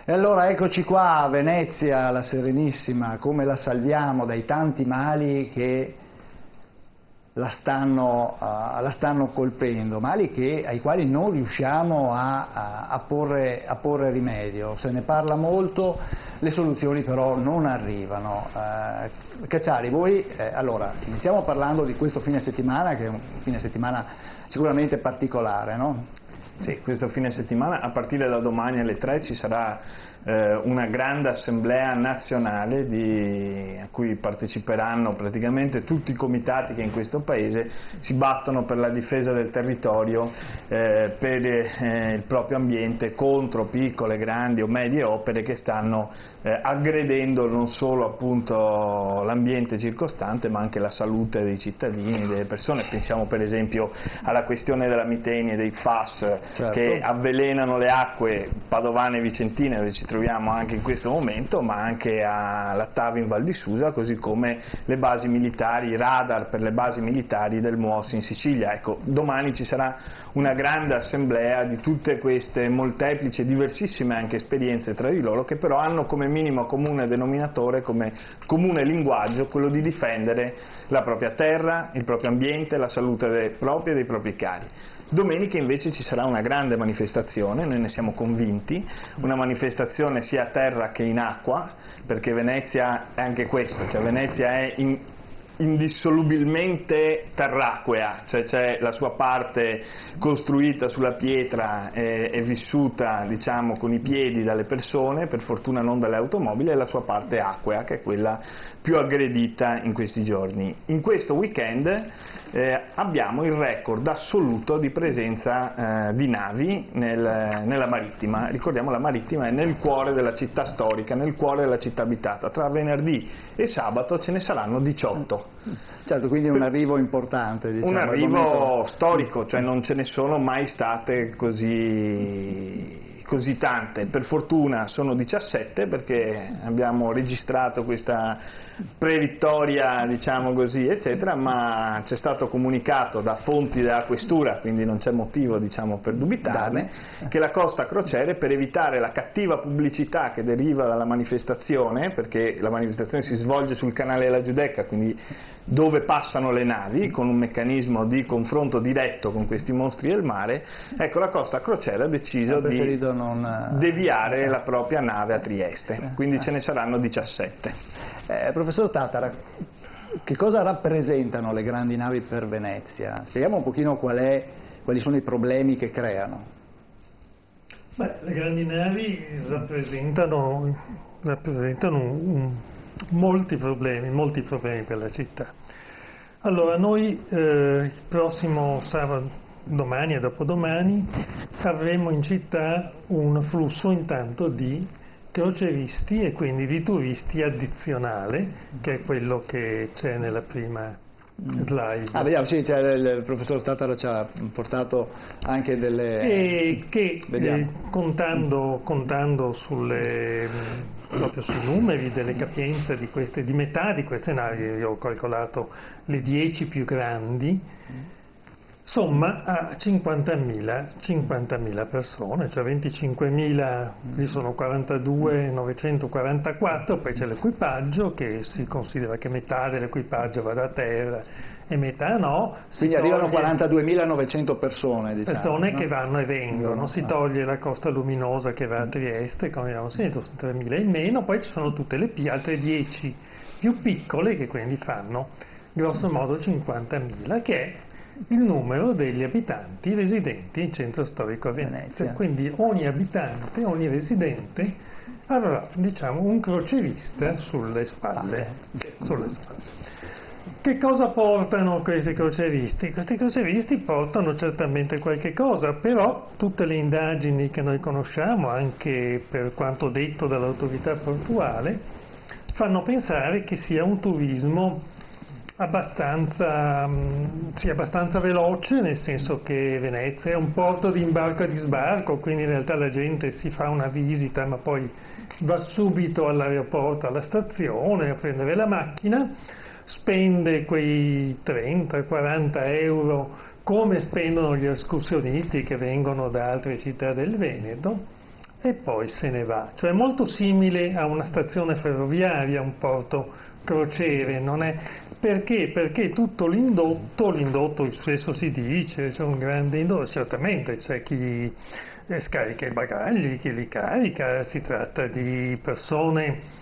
E allora eccoci qua a Venezia, la Serenissima, come la salviamo dai tanti mali che la stanno colpendo, mali ai quali non riusciamo a porre rimedio. Se ne parla molto, le soluzioni però non arrivano. Cacciari, voi, allora, iniziamo parlando di questo fine settimana, che è un fine settimana sicuramente particolare, no? Sì, questo fine settimana, a partire da domani alle 3 ci sarà una grande assemblea nazionale a cui parteciperanno praticamente tutti i comitati che in questo paese si battono per la difesa del territorio, per il proprio ambiente, contro piccole, grandi o medie opere che stanno aggredendo non solo appunto l'ambiente circostante ma anche la salute dei cittadini, delle persone. Pensiamo per esempio alla questione della miteni e dei FAS, certo, che avvelenano le acque padovane e vicentine dove ci troviamo anche in questo momento, ma anche alla TAV in Val di Susa, così come le basi militari, i radar per le basi militari del MUOS in Sicilia. Ecco, domani ci sarà una grande assemblea di tutte queste molteplici e diversissime anche esperienze tra di loro, che però hanno come minimo comune denominatore, come comune linguaggio, quello di difendere la propria terra, il proprio ambiente, la salute propria e dei propri cari. Domenica invece ci sarà una grande manifestazione, noi ne siamo convinti, una manifestazione sia a terra che in acqua, perché Venezia è anche questo, cioè Venezia è indissolubilmente terracquea, cioè c'è la sua parte costruita sulla pietra e vissuta, diciamo, con i piedi dalle persone, per fortuna non dalle automobili, e la sua parte acquea, che è quella più aggredita in questi giorni. In questo weekend abbiamo il record assoluto di presenza di navi nella Marittima. Ricordiamo, la Marittima è nel cuore della città storica, nel cuore della città abitata. Tra venerdì e sabato ce ne saranno 18. Certo, quindi un arrivo importante, diciamo. Un arrivo storico, cioè non ce ne sono mai state così tante. Per fortuna sono 17, perché abbiamo registrato questa pre-vittoria, diciamo così, eccetera, ma c'è stato comunicato da fonti della questura, quindi non c'è motivo, diciamo, per dubitarne, che la Costa Crociere, per evitare la cattiva pubblicità che deriva dalla manifestazione, perché la manifestazione si svolge sul canale della Giudecca, quindi dove passano le navi, con un meccanismo di confronto diretto con questi mostri del mare, ecco, la Costa Crociere ha deciso di deviare la propria nave a Trieste, quindi ce ne saranno 17. Professor Tattara, che cosa rappresentano le grandi navi per Venezia? Spieghiamo un pochino quali sono i problemi che creano. Beh, le grandi navi rappresentano molti problemi per la città. Allora, noi il prossimo sabato, domani e dopodomani, avremo in città un flusso intanto di croceristi e quindi di turisti addizionale, che è quello che c'è nella prima slide. Vediamo, sì, il professor Tattara ci ha portato anche delle... E che contando proprio sui numeri delle capienze di metà di queste navi, io ho calcolato le 10 più grandi, somma a 50.000 persone, cioè 25.000, lì sono 42.944, poi c'è l'equipaggio, che si considera che metà dell'equipaggio vada a terra e metà no. Quindi arrivano 42.900 persone, diciamo. Persone, no? che vanno e vengono, si toglie la Costa Luminosa che va a Trieste, come abbiamo sentito, sono 3.000 in meno, poi ci sono tutte le altre 10 più piccole, che quindi fanno grosso modo 50.000, che è il numero degli abitanti residenti in centro storico a Venezia. Quindi ogni abitante, ogni residente avrà, diciamo, un crocerista sulle spalle. Che cosa portano questi croceristi? Questi croceristi portano certamente qualche cosa, però tutte le indagini che noi conosciamo, anche per quanto detto dall'autorità portuale, fanno pensare che sia un turismo abbastanza veloce, nel senso che Venezia è un porto di imbarco e di sbarco, quindi in realtà la gente si fa una visita ma poi va subito all'aeroporto, alla stazione a prendere la macchina, spende quei 30-40 euro come spendono gli escursionisti che vengono da altre città del Veneto, e poi se ne va. Cioè è molto simile a una stazione ferroviaria, un porto crociere, non è? Perché? Perché tutto l'indotto spesso si dice, c'è un grande indotto, certamente c'è chi scarica i bagagli, chi li carica, si tratta di persone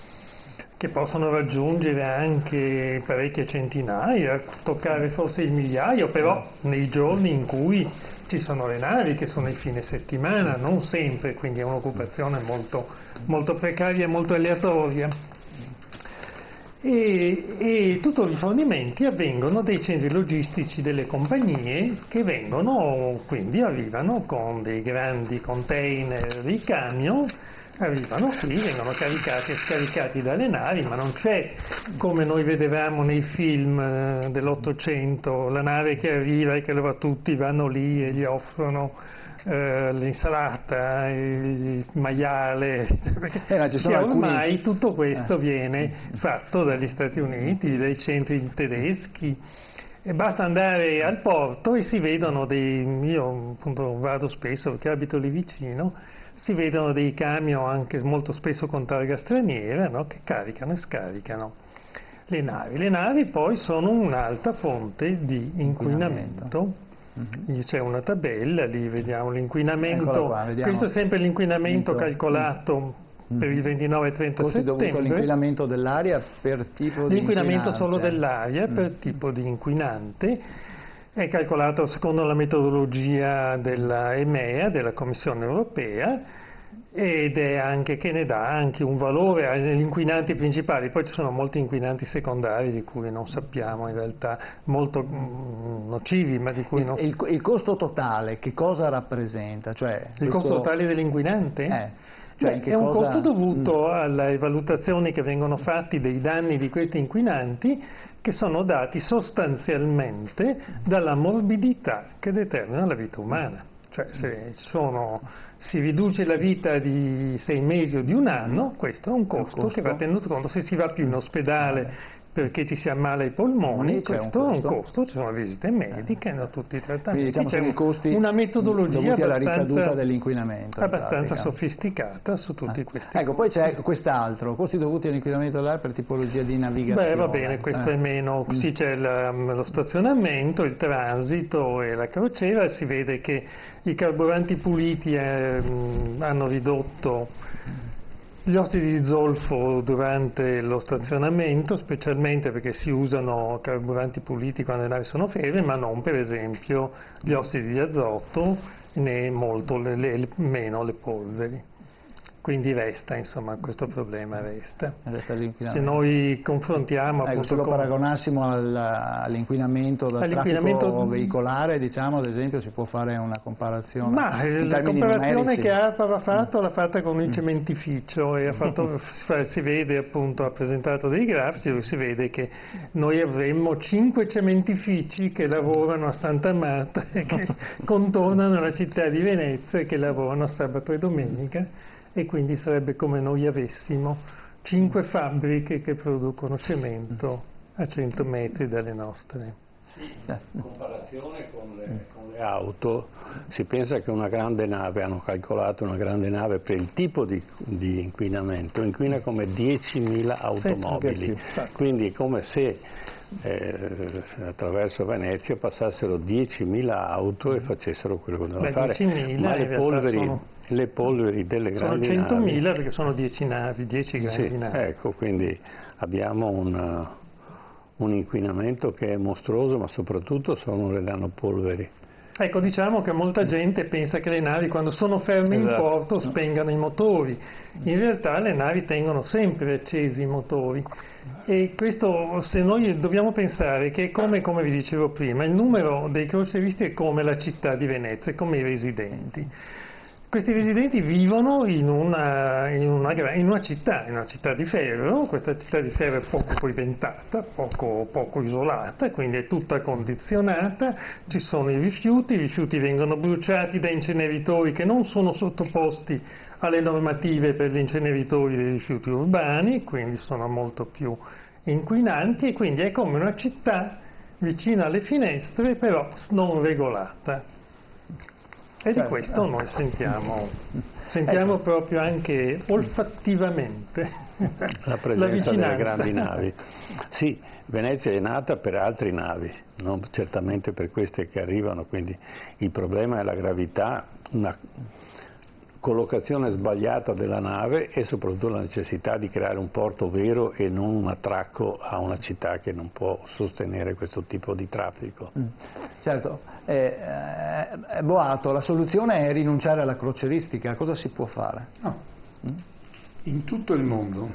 che possono raggiungere anche parecchie centinaia, toccare forse il migliaio, però nei giorni in cui ci sono le navi, che sono il fine settimana, non sempre, quindi è un'occupazione molto, molto precaria e molto aleatoria. E tutti i rifornimenti avvengono dai centri logistici delle compagnie che quindi arrivano con dei grandi container, dei camion, arrivano qui, vengono caricati e scaricati dalle navi, ma non c'è, come noi vedevamo nei film dell'Ottocento, la nave che arriva e che allora tutti vanno lì e gli offrono l'insalata, il maiale, perché ormai tutto questo viene fatto dagli Stati Uniti, dai centri tedeschi. E basta andare al porto e si vedono io appunto vado spesso perché abito lì vicino, si vedono dei camion anche molto spesso con targa straniera, no? Che caricano e scaricano le navi. Le navi poi sono un'altra fonte di inquinamento. C'è una tabella, lì vediamo l'inquinamento, questo è sempre l'inquinamento calcolato per il 29 e 30 settembre. Dovuto all'inquinamento dell'aria per tipo di l'inquinamento solo dell'aria per tipo di inquinante è calcolato secondo la metodologia della EMEA, della Commissione Europea, ed è anche che ne dà anche un valore agli inquinanti principali. Poi ci sono molti inquinanti secondari di cui non sappiamo in realtà, molto nocivi, ma di cui non sappiamo. Il costo totale che cosa rappresenta? Cioè, il costo totale dell'inquinante? Cioè è un costo dovuto alle valutazioni che vengono fatti dei danni di questi inquinanti, che sono dati sostanzialmente dalla morbidità che determina la vita umana. Cioè se si riduce la vita di 6 mesi o di un anno, questo è un costo che va tenuto conto. Se si va più in ospedale perché ci si ammala i polmoni, questo è un costo, ci sono visite mediche, tutti i trattamenti. Quindi diciamo c'è i costi una metodologia dovuti alla ricaduta dell'inquinamento. Abbastanza sofisticata su tutti questi Ecco, poi c'è quest'altro, costi dovuti all'inquinamento dell'aria per tipologia di navigazione. Va bene, questo è meno, sì, c'è lo stazionamento, il transito e la crociera, si vede che i carburanti puliti hanno ridotto gli ossidi di zolfo durante lo stazionamento, specialmente perché si usano carburanti puliti quando le navi sono ferme, ma non per esempio gli ossidi di azoto né molto meno le polveri. Quindi resta, insomma, questo problema resta. Se noi confrontiamo appunto se lo paragonassimo all'inquinamento da traffico veicolare, diciamo, ad esempio, si può fare una comparazione? Ma la comparazione che ARPA aveva fatto l'ha fatta con il cementificio e si vede appunto, ha presentato dei grafici dove si vede che noi avremmo 5 cementifici che lavorano a Santa Marta e che contornano la città di Venezia e che lavorano sabato e domenica. E quindi sarebbe come noi avessimo 5 fabbriche che producono cemento a 100 metri dalle nostre. In comparazione con le auto, si pensa che una grande nave, hanno calcolato una grande nave per il tipo di inquinamento, inquina come 10.000 automobili, quindi è come se attraverso Venezia passassero 10.000 auto e facessero quello che devono fare, ma le polveri delle grandi navi sono 100.000 perché sono 10 navi, 10 grandi navi. Ecco, quindi abbiamo un inquinamento che è mostruoso, ma soprattutto sono le nanopolveri. Ecco, diciamo che molta gente pensa che le navi quando sono ferme in porto spengano i motori. In realtà le navi tengono sempre accesi i motori. E questo, se noi dobbiamo pensare che è come vi dicevo prima, il numero dei croceristi è come la città di Venezia, è come i residenti. Questi residenti vivono in una città di ferro, questa città di ferro è poco paventata, poco isolata, quindi è tutta condizionata, ci sono i rifiuti vengono bruciati da inceneritori che non sono sottoposti alle normative per gli inceneritori dei rifiuti urbani, quindi sono molto più inquinanti e quindi è come una città vicina alle finestre però non regolata. E di questo noi sentiamo proprio anche olfattivamente la presenza delle grandi navi. Sì, Venezia è nata per altre navi, non certamente per queste che arrivano, quindi il problema è la gravità, una collocazione sbagliata della nave e soprattutto la necessità di creare un porto vero e non un attracco a una città che non può sostenere questo tipo di traffico. Certo, Boato, la soluzione è rinunciare alla crocieristica, cosa si può fare? No, in tutto il mondo,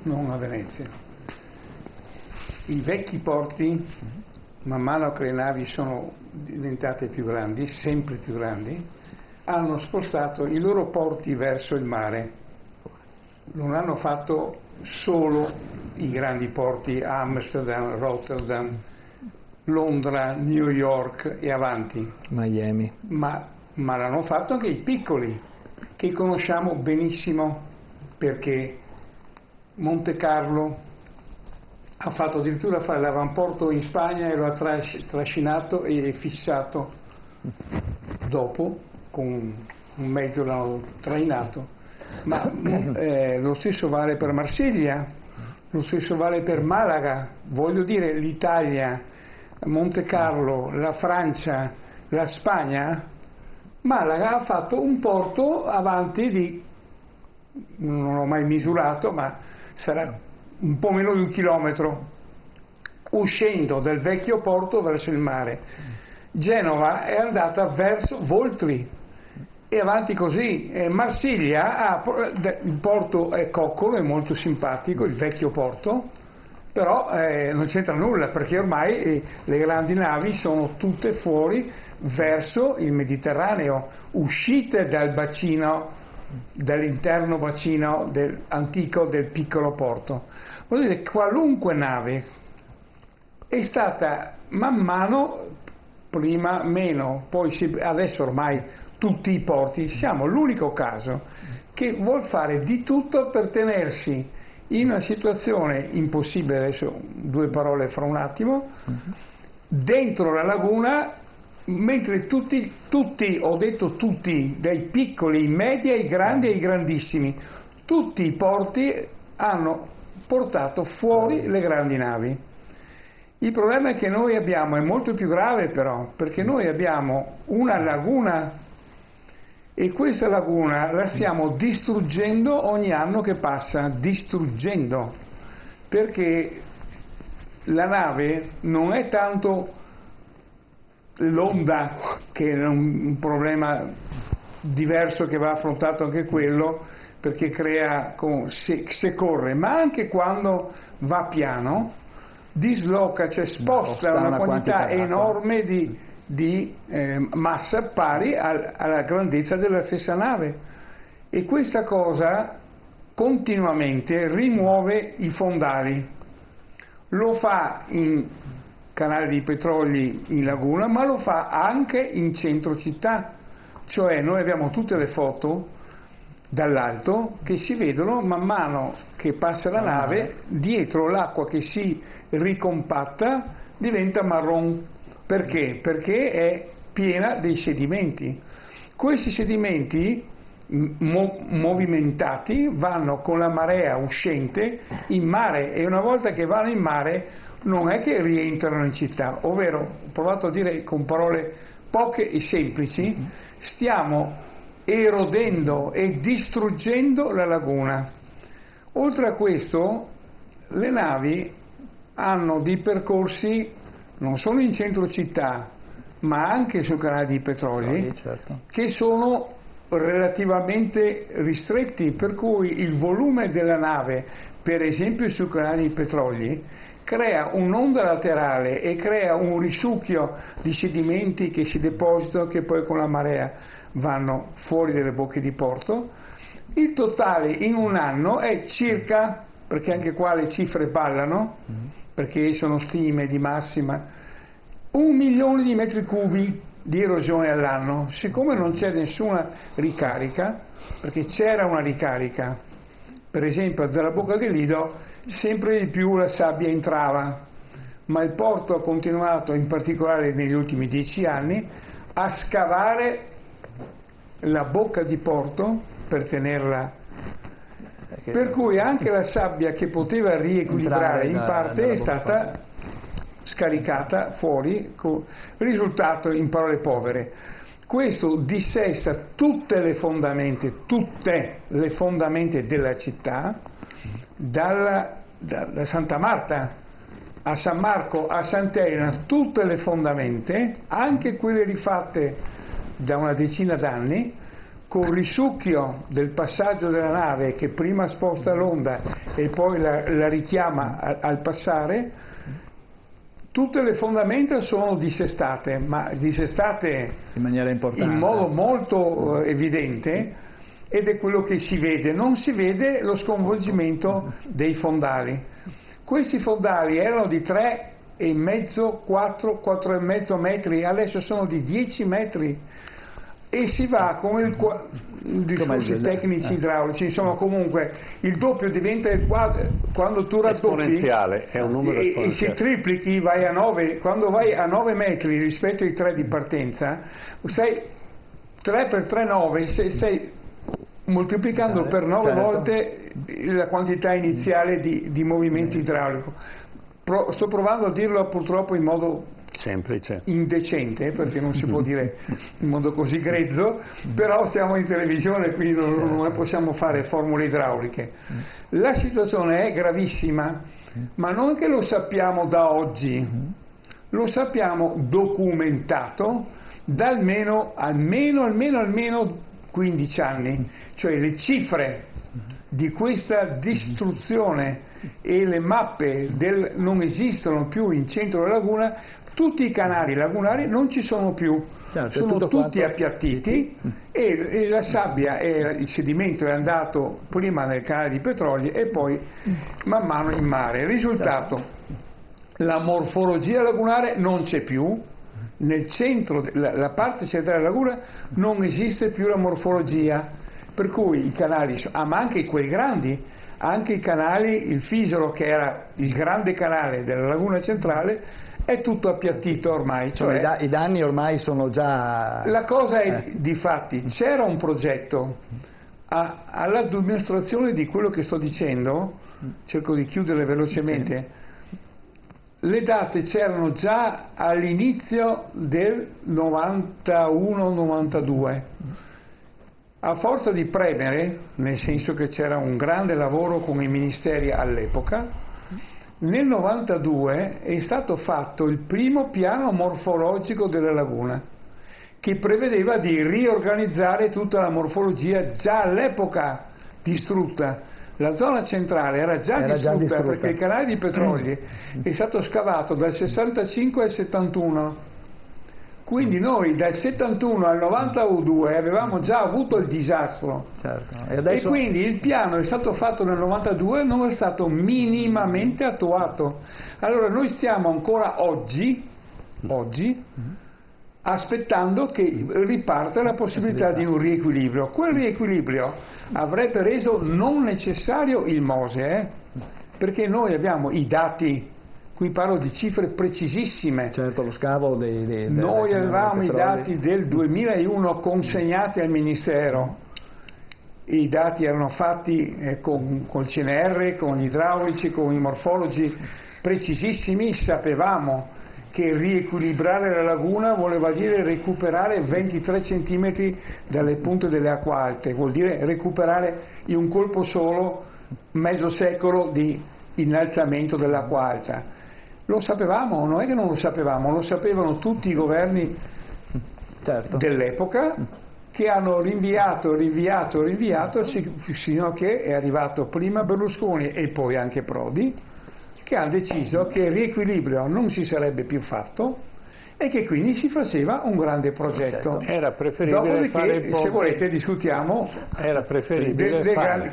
non a Venezia. I vecchi porti, man mano che le navi sono diventate più grandi, sempre più grandi, hanno spostato i loro porti verso il mare. Non hanno fatto solo i grandi porti Amsterdam, Rotterdam, Londra, New York e avanti. Miami. Ma l'hanno fatto anche i piccoli, che conosciamo benissimo, perché Monte Carlo ha fatto addirittura fare l'avamporto in Spagna e lo ha trascinato e fissato dopo. Con un mezzo l'hanno trainato, ma lo stesso vale per Marsiglia, lo stesso vale per Malaga. Voglio dire, l'Italia, Monte Carlo, la Francia, la Spagna, Malaga ha fatto un porto avanti di, non l'ho mai misurato, ma sarà un po' meno di 1 chilometro, uscendo dal vecchio porto verso il mare. Genova è andata verso Voltri e avanti così. Marsiglia il porto è Coccolo, è molto simpatico, il vecchio porto, però non c'entra nulla, perché ormai le grandi navi sono tutte fuori verso il Mediterraneo, uscite dal bacino, dall'interno bacino antico del piccolo porto. Vuol dire, qualunque nave è stata man mano, prima meno, poi adesso ormai tutti i porti, siamo l'unico caso che vuol fare di tutto per tenersi in una situazione impossibile, adesso 2 parole fra un attimo, dentro la laguna, mentre tutti, ho detto tutti, dai piccoli, i medi ai grandi e ai grandissimi, tutti i porti hanno portato fuori le grandi navi. Il problema che noi abbiamo è molto più grave però, perché noi abbiamo una laguna e questa laguna la stiamo distruggendo ogni anno che passa, distruggendo, perché la nave non è tanto l'onda, che è un problema diverso che va affrontato anche quello, perché crea, se corre, ma anche quando va piano, disloca, cioè sposta una quantità enorme di massa pari alla grandezza della stessa nave, e questa cosa continuamente rimuove i fondali. Lo fa in canali di petroli in laguna, ma lo fa anche in centro città, cioè noi abbiamo tutte le foto dall'alto che si vedono man mano che passa la nave, dietro l'acqua che si ricompatta diventa marron. Perché? Perché è piena dei sedimenti. Questi sedimenti movimentati vanno con la marea uscente in mare, e una volta che vanno in mare non è che rientrano in città, ovvero, ho provato a dire con parole poche e semplici, stiamo erodendo e distruggendo la laguna. Oltre a questo, le navi hanno dei percorsi non solo in centro città, ma anche sui canali di petroli, certo, che sono relativamente ristretti, per cui il volume della nave, per esempio sui canali di petroli, crea un'onda laterale e crea un risucchio di sedimenti che si depositano, che poi con la marea vanno fuori dalle bocche di porto. Il totale in un anno è circa, perché anche qua le cifre ballano, perché sono stime di massima, 1 milione di metri cubi di erosione all'anno. Siccome non c'è nessuna ricarica, perché c'era una ricarica, per esempio dalla Bocca del Lido sempre di più la sabbia entrava, ma il porto ha continuato, in particolare negli ultimi 10 anni, a scavare la bocca di porto per tenerla, per cui anche la sabbia che poteva riequilibrare in parte è stata scaricata fuori, risultato, in parole povere, questo dissesta tutte le fondamenta della città, da Santa Marta a San Marco a Sant'Elena, tutte le fondamenta, anche quelle rifatte da una decina d'anni, col risucchio del passaggio della nave che prima sposta l'onda e poi la richiama al passare. Tutte le fondamenta sono dissestate, ma dissestate in maniera importante, in modo molto evidente, ed è quello che si vede. Non si vede lo sconvolgimento dei fondali. Questi fondali erano di 3,5, 4,5 metri, adesso sono di 10 metri e si va come discorsi tecnici idraulici, insomma, comunque il doppio diventa il quando tu raddoppi, esponenziale, è un numero esponenziale, e si triplichi, vai a 9, quando vai a 9 metri rispetto ai 3 di partenza, sei 3 per 3 9, stai moltiplicando per 9 volte la quantità iniziale di movimento idraulico. Sto provando a dirlo purtroppo in modo semplice, indecente, perché non si può dire in modo così grezzo, però siamo in televisione, quindi non possiamo fare formule idrauliche. La situazione è gravissima, ma non che lo sappiamo da oggi, lo sappiamo documentato da almeno 15 anni, cioè le cifre di questa distruzione e le mappe non esistono più in centro alla laguna. Tutti i canali lagunari non ci sono più, sono tutti appiattiti e la sabbia e il sedimento è andato prima nel canale di Petrogli e poi man mano in mare. Il risultato, la morfologia lagunare non c'è più, nel centro, la parte centrale della laguna non esiste più la morfologia, per cui i canali, ma anche quei grandi, anche i canali, il Fisolo che era il grande canale della laguna centrale, è tutto appiattito ormai, cioè i danni ormai sono già... La cosa è, difatti, c'era un progetto alla dimostrazione di quello che sto dicendo, cerco di chiudere velocemente, le date c'erano già all'inizio del 91-92, a forza di premere, nel senso che c'era un grande lavoro con i ministeri all'epoca. Nel 92 è stato fatto il primo piano morfologico della laguna, che prevedeva di riorganizzare tutta la morfologia già all'epoca distrutta. La zona centrale era già distrutta perché il canale di Petrogli è stato scavato dal 65 al 71. Quindi noi dal 71 al 92 avevamo già avuto il disastro, e quindi il piano è stato fatto nel 92 e non è stato minimamente attuato. Allora noi stiamo ancora oggi aspettando che riparte la possibilità di un riequilibrio. Quel riequilibrio avrebbe reso non necessario il MOSE, perché noi abbiamo i dati. Qui parlo di cifre precisissime. Certo, lo scavo noi avevamo i dati del 2001 consegnati al Ministero. I dati erano fatti col CNR, con gli idraulici, con i morfologi precisissimi. Sapevamo che riequilibrare la laguna voleva dire recuperare 23 cm dalle punte delle acque alte, vuol dire recuperare in un colpo solo mezzo secolo di innalzamento dell'acqua alta. Lo sapevamo, non è che non lo sapevamo, lo sapevano tutti i governi dell'epoca, che hanno rinviato sino a che è arrivato prima Berlusconi e poi anche Prodi, che hanno deciso che il riequilibrio non si sarebbe più fatto e che quindi si faceva un grande progetto. Era preferibile fare il ponte. Se volete discutiamo, era preferibile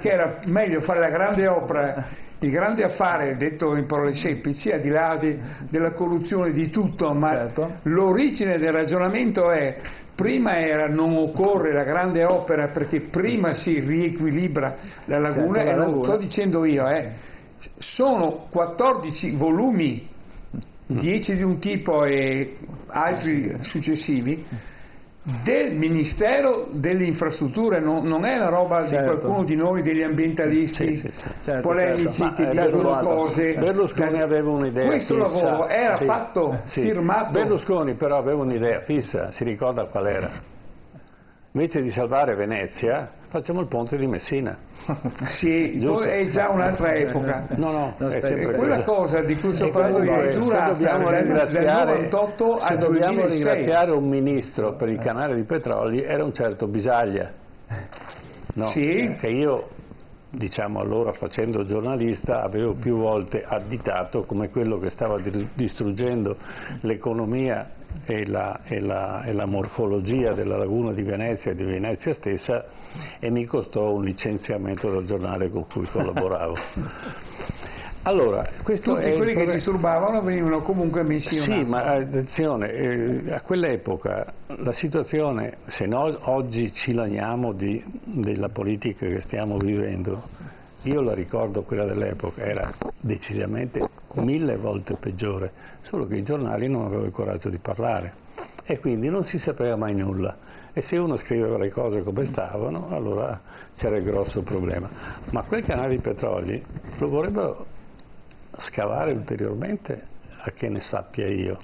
che era meglio fare la grande opera, il grande affare, detto in parole semplici, al di là della corruzione di tutto, ma l'origine del ragionamento è: prima era non occorre la grande opera perché prima si riequilibra la laguna, e non lo sto dicendo io, sono 14 volumi, 10 di un tipo e altri successivi, del Ministero delle Infrastrutture, non è la roba di qualcuno di noi, degli ambientalisti polemici che dicono cose. Berlusconi aveva un'idea questo fissa. lavoro era fatto, firmato. Berlusconi però aveva un'idea fissa, si ricorda qual era? Invece di salvare Venezia facciamo il ponte di Messina. Sì, è già un'altra epoca. No, è sempre quella cosa di cui sto parlando addirittura dal 98 al 2006. Se dobbiamo ringraziare un ministro per il canale di Petroli era un certo Bisaglia, che io, diciamo, allora facendo giornalista avevo più volte additato come quello che stava distruggendo l'economia e la morfologia della laguna di Venezia e di Venezia stessa, e mi costò un licenziamento dal giornale con cui collaboravo. Allora, questo tutti quelli che disturbavano venivano comunque messi in Sì, ma attenzione, a quell'epoca la situazione, se no oggi ci lagniamo della politica che stiamo vivendo, io la ricordo, quella dell'epoca era decisamente 1000 volte peggiore, solo che i giornali non avevano il coraggio di parlare e quindi non si sapeva mai nulla, e se uno scriveva le cose come stavano allora c'era il grosso problema. Ma quel canale di Petroli lo vorrebbero scavare ulteriormente, a che ne sappia io,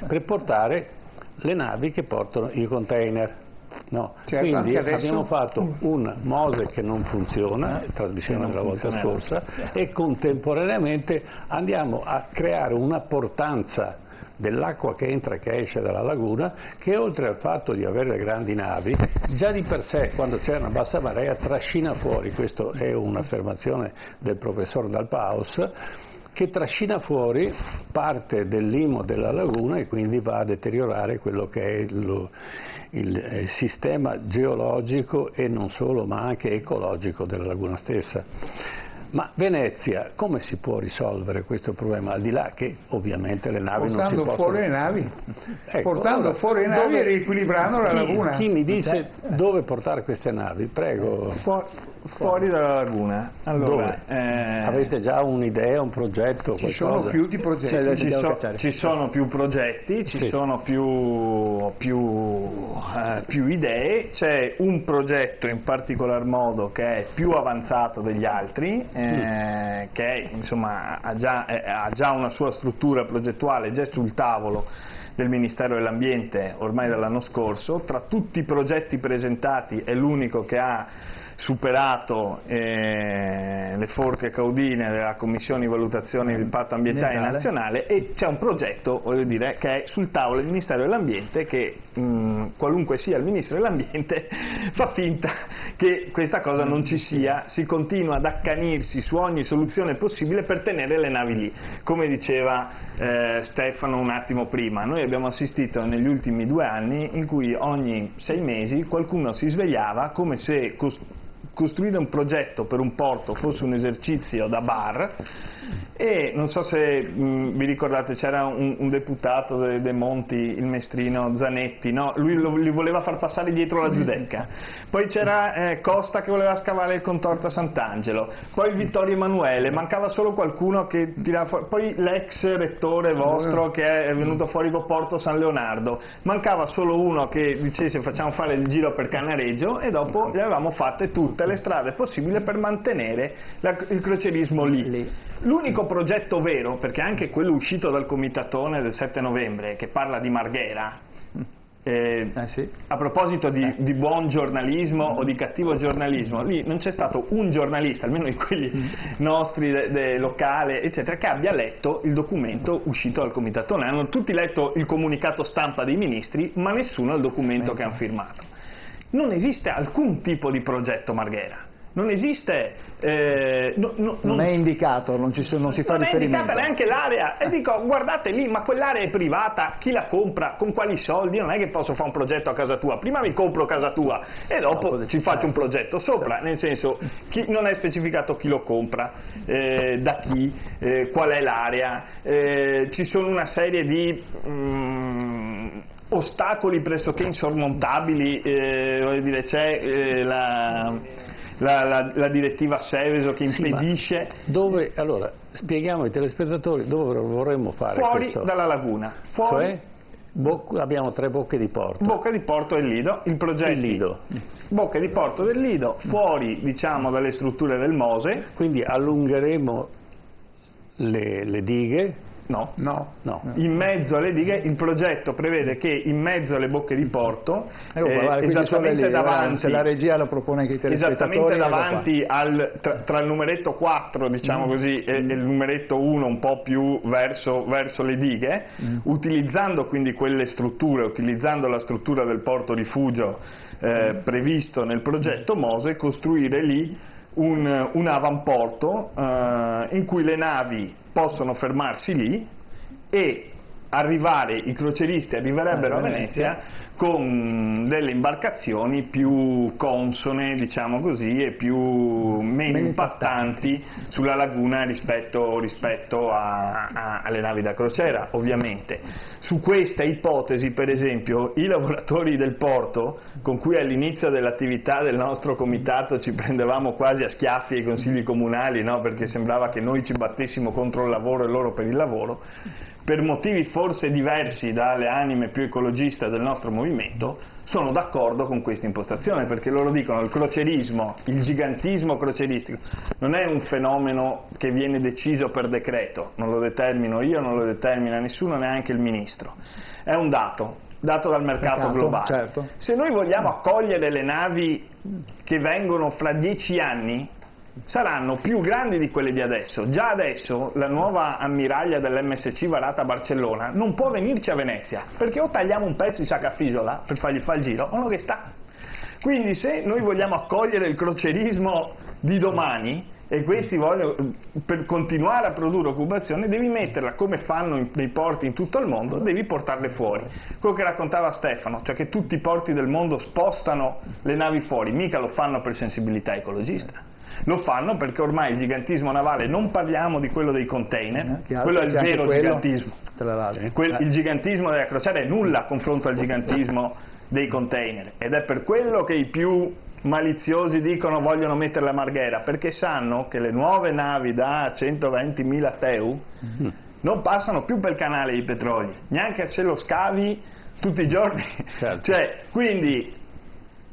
per portare le navi che portano i container. Quindi abbiamo fatto un Mose che non funziona, trasmissione della volta scorsa, e contemporaneamente andiamo a creare una portanza dell'acqua che entra e che esce dalla laguna, che oltre al fatto di avere le grandi navi, già di per sé quando c'è una bassa marea trascina fuori, questa è un'affermazione del professor Dalpaus, che trascina fuori parte dell'imo della laguna e quindi va a deteriorare quello che è il sistema geologico e non solo, ma anche ecologico della laguna stessa. Ma Venezia, come si può risolvere questo problema? Al di là che ovviamente le navi non si possono... fuori le navi. Ecco, portando fuori le navi e riequilibrando la laguna. Chi mi dice dove portare queste navi? Prego. Fuori dalla laguna. Allora, avete già un'idea, un progetto? Ci sono più di progetti. Ci sono più progetti, ci sono più idee. C'è un progetto in particolar modo che è più avanzato degli altri, che insomma ha già una sua struttura progettuale già sul tavolo del Ministero dell'Ambiente ormai dall'anno scorso. Tra tutti i progetti presentati è l'unico che ha superato le forche caudine della Commissione di Valutazione di Impatto Ambientale Nazionale, e c'è un progetto, voglio dire, che è sul tavolo del Ministero dell'Ambiente che, qualunque sia il Ministro dell'Ambiente, fa finta che questa cosa non ci sia, si continua ad accanirsi su ogni soluzione possibile per tenere le navi lì. Come diceva Stefano un attimo prima, noi abbiamo assistito negli ultimi 2 anni in cui ogni 6 mesi qualcuno si svegliava come se costruire un progetto per un porto fosse un esercizio da bar, e non so se vi ricordate, c'era un deputato dei Monti, il mestrino Zanetti, no? Lui li voleva far passare dietro la Giudecca, poi c'era Costa che voleva scavare il contorto a Sant'Angelo, poi il Vittorio Emanuele, mancava solo qualcuno che tirava fuori, poi l'ex rettore vostro che è venuto fuori con Porto San Leonardo, mancava solo uno che dicesse facciamo fare il giro per Cannareggio, e dopo le avevamo fatte tutte le strade possibili per mantenere il crocierismo lì. L'unico progetto vero, perché anche quello uscito dal comitatone del 7 novembre che parla di Marghera, a proposito di buon giornalismo o di cattivo giornalismo, lì non c'è stato un giornalista, almeno di quelli nostri locale eccetera, che abbia letto il documento uscito dal comitatone. Hanno tutti letto il comunicato stampa dei ministri, ma nessuno il documento che hanno firmato. Non esiste alcun tipo di progetto Marghera. Non esiste, non è indicato, non si fa riferimento. Non è indicata neanche l'area, e dico guardate lì, ma quell'area è privata, chi la compra, con quali soldi? Non è che posso fare un progetto a casa tua, prima mi compro casa tua e dopo ci faccio un progetto sopra, nel senso non è specificato chi lo compra, da chi, qual è l'area, ci sono una serie di ostacoli pressoché insormontabili, voglio dire, c'è la direttiva Seveso che impedisce. Allora, spieghiamo ai telespettatori dove vorremmo fare fuori questo. Dalla laguna, Abbiamo 3 bocche di porto. Bocca di porto del Lido, il progetto. Il Lido. Bocche di porto del Lido, fuori diciamo dalle strutture del Mose. Quindi allungheremo le dighe. No. In mezzo alle dighe il progetto prevede che in mezzo alle bocche di porto, esattamente davanti, se la regia lo propone che i telespettatori, esattamente davanti tra il numeretto 4 diciamo così e il numeretto 1 un po' più verso le dighe, utilizzando quindi quelle strutture, utilizzando la struttura del porto rifugio previsto nel progetto Mose, costruire lì un avamporto in cui le navi possono fermarsi lì e i crocieristi arriverebbero a Venezia con delle imbarcazioni più consone, diciamo così, e meno impattanti sulla laguna rispetto alle navi da crociera, ovviamente. Su questa ipotesi, per esempio, i lavoratori del porto, con cui all'inizio dell'attività del nostro comitato ci prendevamo quasi a schiaffi ai consigli comunali, no? Perché sembrava che noi ci battessimo contro il lavoro e loro per il lavoro, per motivi forse diversi dalle anime più ecologiste del nostro movimento, sono d'accordo con questa impostazione, perché loro dicono che il crocierismo, il gigantismo crocieristico, non è un fenomeno che viene deciso per decreto, non lo determino io, non lo determina nessuno, neanche il ministro, è un dato dal mercato globale. Certo. Se noi vogliamo accogliere le navi che vengono fra 10 anni, saranno più grandi di quelle di adesso. Già adesso la nuova ammiraglia dell'MSC varata a Barcellona non può venirci a Venezia, perché o tagliamo un pezzo di Saccafisola per fargli fare il giro o non che sta. Quindi se noi vogliamo accogliere il crocierismo di domani e questi vogliono, per continuare a produrre occupazione, devi metterla come fanno nei porti in tutto il mondo, devi portarle fuori. Quello che raccontava Stefano, cioè che tutti i porti del mondo spostano le navi fuori, mica lo fanno per sensibilità ecologista. Lo fanno perché ormai il gigantismo navale, non parliamo di quello dei container, quello è il vero gigantismo. Il gigantismo della crociera è nulla a confronto al gigantismo dei container, ed è per quello che i più maliziosi dicono vogliono mettere la Marghera, perché sanno che le nuove navi da 120.000 TEU non passano più per il canale dei petroli, neanche se lo scavi tutti i giorni. Certo. Cioè, quindi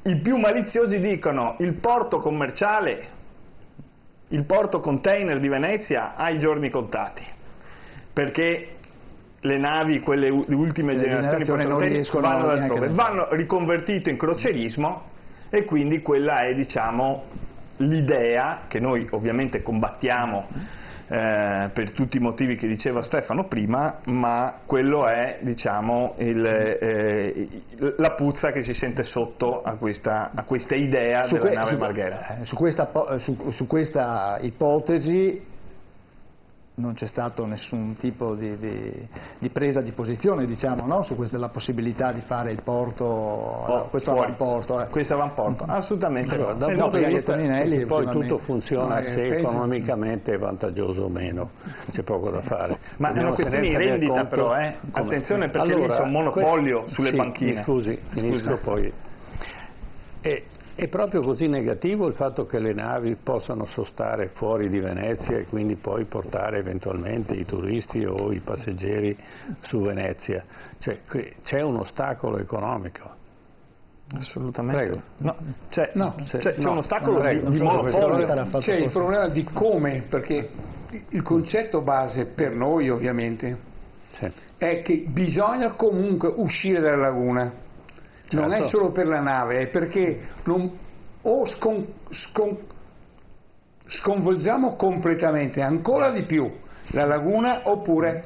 i più maliziosi dicono il porto commerciale, il porto container di Venezia ha i giorni contati, perché le navi, quelle ultime generazioni vanno altrove, vanno riconvertite in crocierismo, e quindi quella è, diciamo, l'idea che noi ovviamente combattiamo per tutti i motivi che diceva Stefano prima, ma quello è, diciamo, la puzza che si sente sotto a questa idea della nave Marghera. Su questa ipotesi non c'è stato nessun tipo di presa di posizione, diciamo, no? Su questa, la possibilità di fare il porto, questo avamporto. Questo avamporto, assolutamente. Allora, da un punto di vista, poi tutto funziona se economicamente è vantaggioso o meno, c'è poco da fare. Ma è una questione di rendita però, attenzione, perché lì c'è un monopolio sulle banchine. Scusi, finisco poi. È proprio così negativo il fatto che le navi possano sostare fuori di Venezia e quindi poi portare eventualmente i turisti o i passeggeri su Venezia? Cioè, c'è un ostacolo economico. Assolutamente. Prego. C'è un ostacolo di monopolio. C'è il problema di come, perché il concetto base per noi ovviamente è che bisogna comunque uscire dalla laguna. Non è solo per la nave, è perché sconvolgiamo completamente ancora di più la laguna, oppure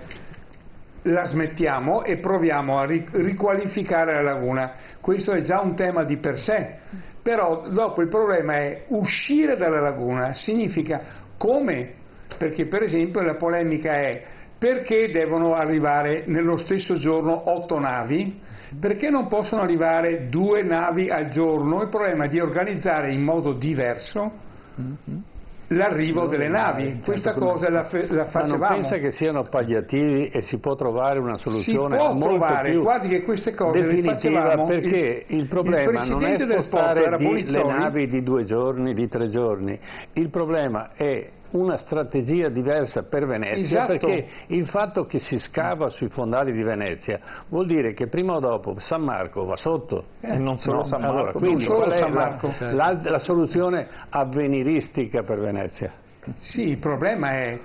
la smettiamo e proviamo a riqualificare la laguna. Questo è già un tema di per sé, però dopo il problema è uscire dalla laguna. Significa come? Perché per esempio la polemica è: perché devono arrivare nello stesso giorno 8 navi? Perché non possono arrivare 2 navi al giorno? Il problema è di organizzare in modo diverso l'arrivo delle navi. Questa cosa la facevamo. Ma non pensa che siano palliativi e si può trovare una soluzione molto più guardi che queste cose definitiva, perché il problema non è spostare le navi di 2 giorni, di 3 giorni, il problema è una strategia diversa per Venezia, Esatto. perché il fatto che si scava sui fondali di Venezia vuol dire che prima o dopo San Marco va sotto. E non solo San Marco. Allora, quindi non solo qual è San Marco. la soluzione avveniristica per Venezia? Sì, il problema è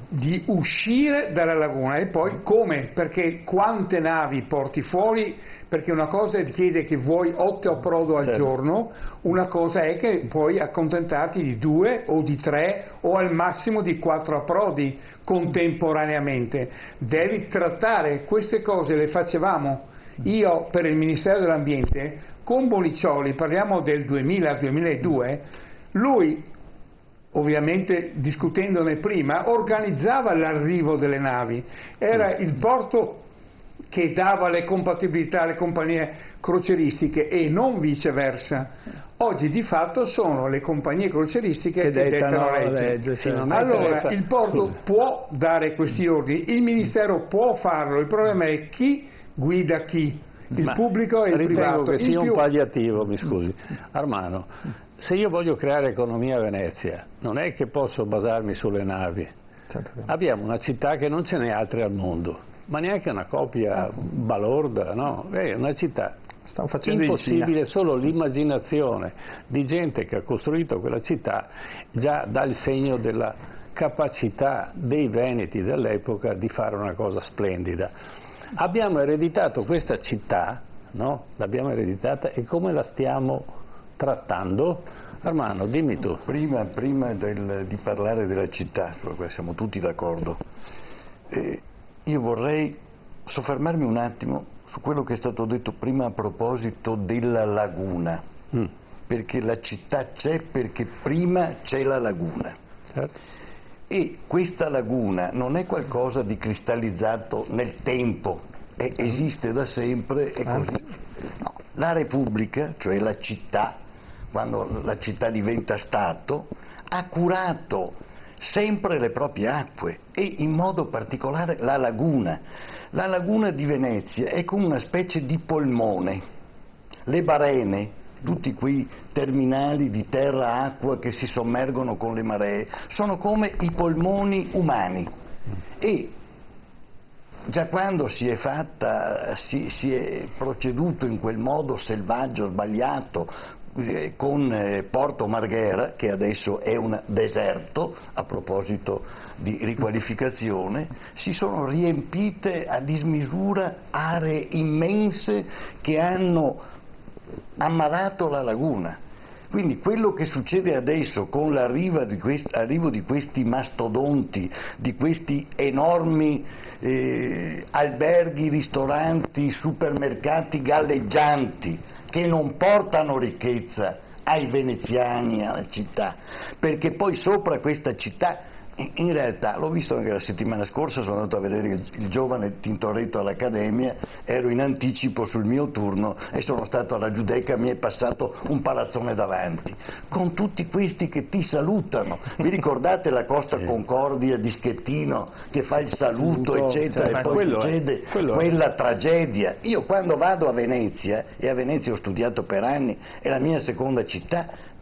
di uscire dalla laguna e poi come? Perché quante navi porti fuori? Perché una cosa chiede che vuoi 8 approdo al giorno, una cosa è che puoi accontentarti di 2 o di 3 o al massimo di 4 approdi contemporaneamente. Devi trattare queste cose, le facevamo io per il Ministero dell'Ambiente con Boniccioli, parliamo del 2000-2002, lui ovviamente discutendone prima, organizzava l'arrivo delle navi, era il porto che dava le compatibilità alle compagnie crocieristiche e non viceversa. Oggi di fatto sono le compagnie crocieristiche che dettano la legge. Sì, Allora il porto può dare questi ordini, il Ministero può farlo, il problema è chi guida chi, il pubblico e il ritengo privato. che sia In un più, palliativo, mi scusi. Armano, se io voglio creare economia a Venezia, non è che posso basarmi sulle navi. Abbiamo una città che non ce n'è altre al mondo, ma neanche una copia balorda, no? È una città Stiamo facendo in impossibile, solo l'immaginazione di gente che ha costruito quella città già dà il segno della capacità dei veneti dell'epoca di fare una cosa splendida. Abbiamo ereditato questa città, no? L'abbiamo ereditata e come la stiamo trattando? Armando, dimmi tu. Prima di parlare della città, sulla quale siamo tutti d'accordo, io vorrei soffermarmi un attimo su quello che è stato detto prima a proposito della laguna, perché la città c'è perché prima c'è la laguna. Certo. E questa laguna non è qualcosa di cristallizzato nel tempo, esiste da sempre e così. No, la Repubblica, cioè la città, quando la città diventa Stato, ha curato sempre le proprie acque e in modo particolare la laguna. La laguna di Venezia è come una specie di polmone. Le barene, tutti quei terminali di terra-acqua che si sommergono con le maree, sono come i polmoni umani. E già quando si è proceduto in quel modo selvaggio, sbagliato, con Porto Marghera, che adesso è un deserto, a proposito di riqualificazione, si sono riempite a dismisura aree immense che hanno ammalato la laguna. Quindi quello che succede adesso con l'arrivo di questi mastodonti, di questi enormi alberghi, ristoranti, supermercati galleggianti che non portano ricchezza ai veneziani, alla città, perché poi sopra questa città, in realtà, l'ho visto anche la settimana scorsa, sono andato a vedere il giovane Tintoretto all'Accademia, ero in anticipo sul mio turno e sono stato alla Giudecca, mi è passato un palazzone davanti, con tutti questi che ti salutano. Vi ricordate la Costa Concordia di Schettino che fa il saluto, eccetera, e poi succede quella tragedia. Io quando vado a Venezia, e a Venezia ho studiato per anni, è la mia seconda città,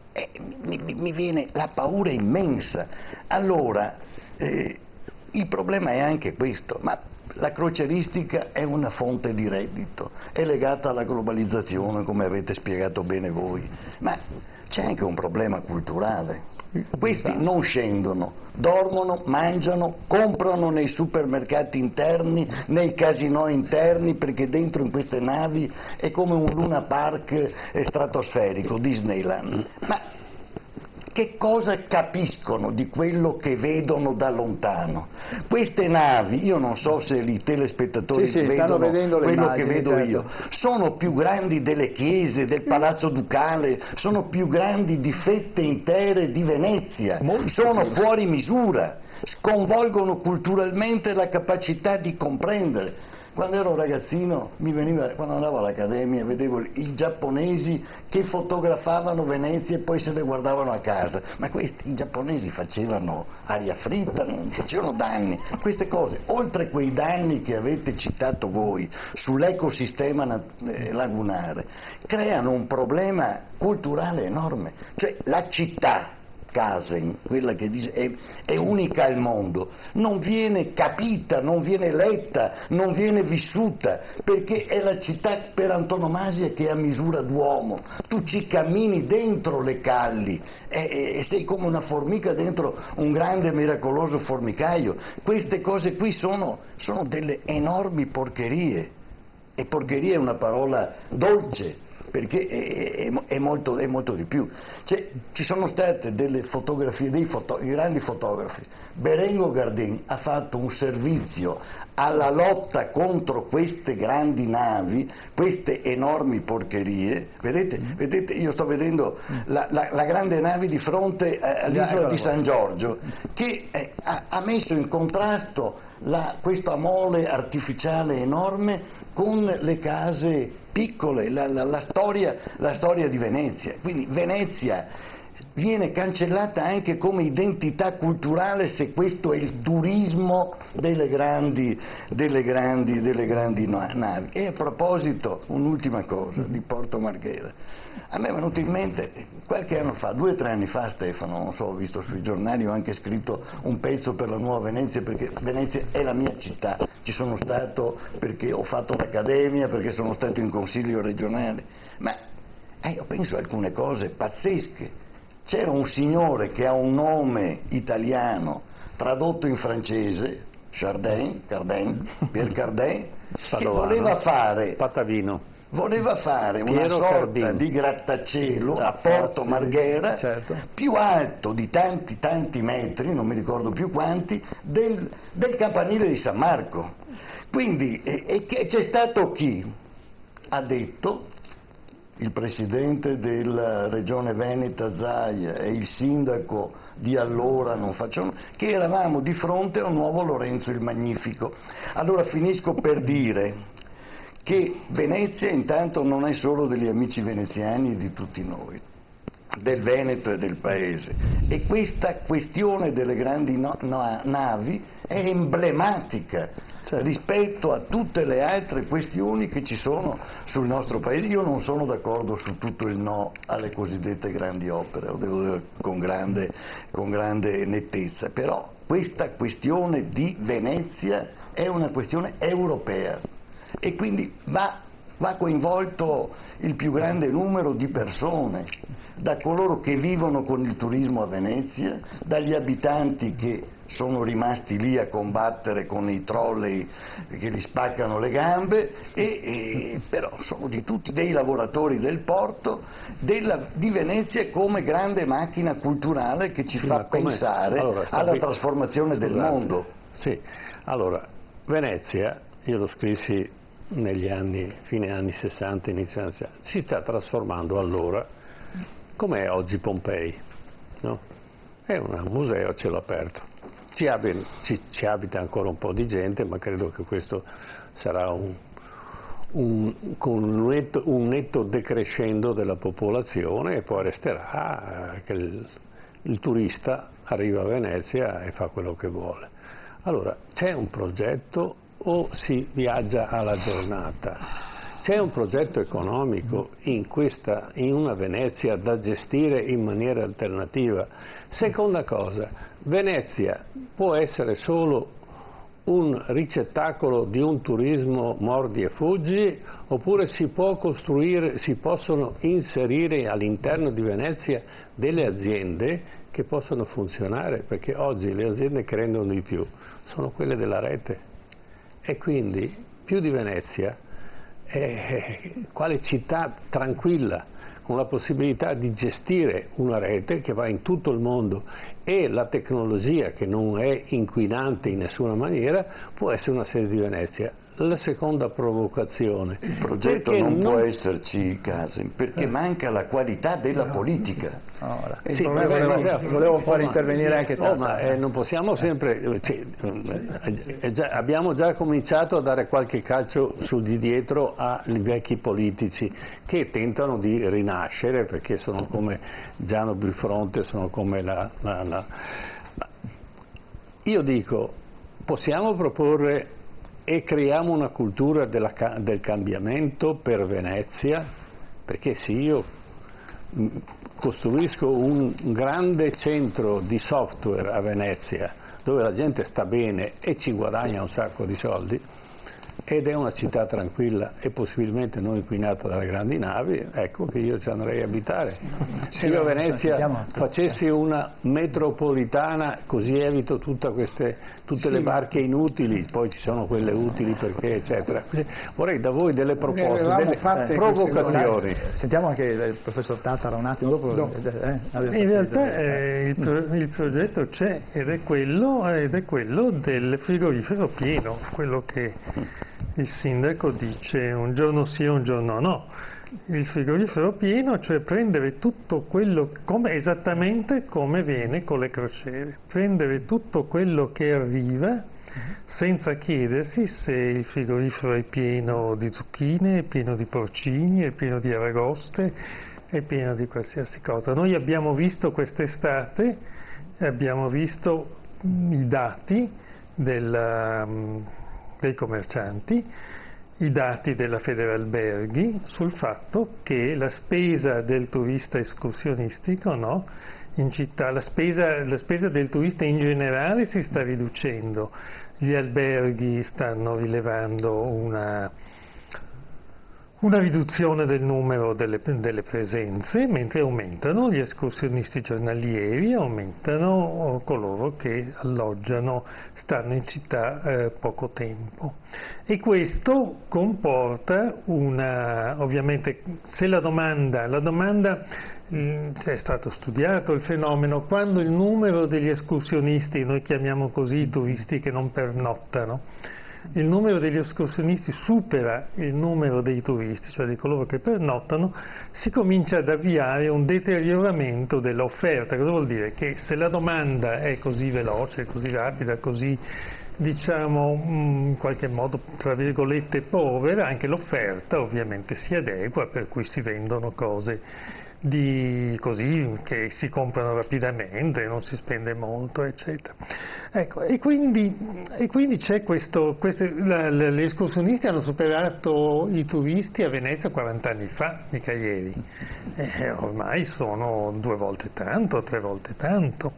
mi viene la paura immensa. Allora il problema è anche questo, ma la crocieristica è una fonte di reddito, è legata alla globalizzazione, come avete spiegato bene voi, ma c'è anche un problema culturale. Questi non scendono, dormono, mangiano, comprano nei supermercati interni, nei casinò interni, perché dentro in queste navi è come un Luna Park stratosferico, Disneyland. Ma che cosa capiscono di quello che vedono da lontano? Queste navi, io non so se i telespettatori vedono quello immagini, che vedo io, sono più grandi delle chiese, del Palazzo Ducale, sono più grandi di fette intere di Venezia, sono fuori misura, sconvolgono culturalmente la capacità di comprendere. Quando ero ragazzino, quando andavo all'Accademia, vedevo i giapponesi che fotografavano Venezia e poi se le guardavano a casa. Ma i giapponesi facevano aria fritta, non facevano danni. Queste cose, oltre quei danni che avete citato voi sull'ecosistema lagunare, creano un problema culturale enorme. Cioè la città Casem, quella che dice è unica al mondo, non viene capita, non viene letta, non viene vissuta, perché è la città per antonomasia che è a misura d'uomo. Tu ci cammini dentro le calli e sei come una formica dentro un grande miracoloso formicaio. Queste cose qui sono delle enormi porcherie, e porcheria è una parola dolce, perché è molto di più. Ci sono state delle fotografie, dei grandi fotografi. Berengo Gardin ha fatto un servizio alla lotta contro queste grandi navi, queste enormi porcherie. Vedete, io sto vedendo la grande nave di fronte all'isola di San Giorgio, che ha messo in contrasto questa mole artificiale enorme con le case piccole, la storia di Venezia. Quindi Venezia viene cancellata anche come identità culturale se questo è il turismo delle grandi navi. E a proposito, un'ultima cosa di Porto Marghera. A me è venuto in mente qualche anno fa, 2 o 3 anni fa, Stefano, non so, ho visto sui giornali, ho anche scritto un pezzo per la Nuova Venezia, perché Venezia è la mia città, ci sono stato perché ho fatto l'accademia, perché sono stato in consiglio regionale, ma io penso a alcune cose pazzesche. C'era un signore che ha un nome italiano tradotto in francese, Pierre Cardin, che voleva fare una sorta di grattacielo a Porto Marghera, certo, più alto di tanti metri, non mi ricordo più quanti, del campanile di San Marco. Quindi c'è stato chi ha detto, il presidente della regione Veneta Zaia e il sindaco di allora, che eravamo di fronte a un nuovo Lorenzo il Magnifico. Allora finisco per dire che Venezia intanto non è solo degli amici veneziani e di tutti noi, del Veneto e del paese, e questa questione delle grandi navi è emblematica, certo, rispetto a tutte le altre questioni che ci sono sul nostro paese. Io non sono d'accordo su tutto il no alle cosiddette grandi opere, lo devo dire con grande nettezza, però questa questione di Venezia è una questione europea e quindi va coinvolto il più grande numero di persone, da coloro che vivono con il turismo a Venezia, dagli abitanti che sono rimasti lì a combattere con i trolley che gli spaccano le gambe, però sono di tutti, dei lavoratori del porto, di Venezia come grande macchina culturale che ci fa pensare alla trasformazione del mondo. Sì, allora, Venezia, io lo scrissi negli anni, fine anni 60, inizio anni 60, si sta trasformando allora come è oggi Pompei, no? È un museo a cielo aperto, ci abita ancora un po' di gente, ma credo che questo sarà con un netto decrescendo della popolazione, e poi resterà che il turista arriva a Venezia e fa quello che vuole. Allora, c'è un progetto o si viaggia alla giornata? C'è un progetto economico in una Venezia da gestire in maniera alternativa? Seconda cosa, Venezia può essere solo un ricettacolo di un turismo mordi e fuggi, oppure si possono inserire all'interno di Venezia delle aziende che possono funzionare, perché oggi le aziende che rendono di più sono quelle della rete. E quindi più di Venezia, quale città tranquilla, con la possibilità di gestire una rete che va in tutto il mondo, e la tecnologia che non è inquinante in nessuna maniera, può essere una sede di Venezia. La seconda provocazione. Il progetto non può esserci, Casem, perché manca la qualità della politica. Sì, volevo far intervenire anche te. Ma non possiamo sempre, abbiamo già cominciato a dare qualche calcio su di dietro ai vecchi politici che tentano di rinascere, perché sono come Giano Bifronte, sono come Io dico, possiamo proporre e creiamo una cultura del cambiamento per Venezia, perché sì, io costruisco un grande centro di software a Venezia dove la gente sta bene e ci guadagna un sacco di soldi, ed è una città tranquilla e possibilmente non inquinata dalle grandi navi, ecco che io ci andrei a abitare. Se io a Venezia facessi una metropolitana, così evito tutte le barche inutili, poi ci sono quelle utili perché eccetera. Vorrei da voi delle proposte, delle provocazioni. Sentiamo anche il professor Tattara un attimo dopo. In realtà il progetto c'è ed è quello del frigorifero pieno, quello che il sindaco dice un giorno sì, un giorno no. Il frigorifero pieno, cioè prendere tutto quello, esattamente come viene con le crociere, prendere tutto quello che arriva senza chiedersi se il frigorifero è pieno di zucchine, è pieno di porcini, è pieno di aragoste, è pieno di qualsiasi cosa. Noi abbiamo visto quest'estate, abbiamo visto i dati dei commercianti, i dati della Federalberghi sul fatto che la spesa del turista escursionistico, no, in città, la spesa del turista in generale si sta riducendo, gli alberghi stanno rilevando una riduzione del numero delle presenze, mentre aumentano gli escursionisti giornalieri, aumentano coloro che alloggiano, stanno in città poco tempo. E questo comporta ovviamente, se la domanda è stato studiato il fenomeno, quando il numero degli escursionisti, noi chiamiamo così i turisti che non pernottano, il numero degli escursionisti supera il numero dei turisti, cioè di coloro che pernottano, si comincia ad avviare un deterioramento dell'offerta. Cosa vuol dire? Che se la domanda è così veloce, così rapida, così diciamo in qualche modo tra virgolette povera, anche l'offerta ovviamente si adegua, per cui si vendono cose così che si comprano rapidamente, non si spende molto, eccetera. Ecco, e quindi c'è gli escursionisti hanno superato i turisti a Venezia 40 anni fa, mica ieri, ormai sono 2 volte tanto, 3 volte tanto.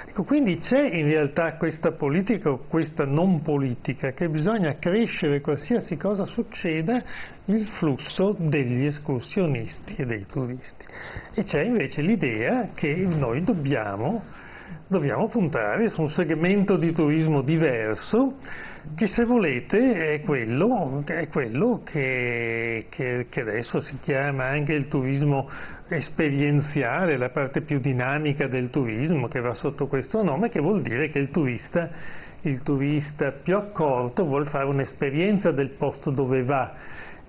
Ecco, quindi c'è in realtà questa politica o questa non politica, che bisogna crescere qualsiasi cosa succeda il flusso degli escursionisti e dei turisti. E c'è invece l'idea che noi dobbiamo puntare su un segmento di turismo diverso, che se volete è quello che adesso si chiama anche il turismo esperienziale, la parte più dinamica del turismo, che va sotto questo nome, che vuol dire che il turista più accorto vuol fare un'esperienza del posto dove va.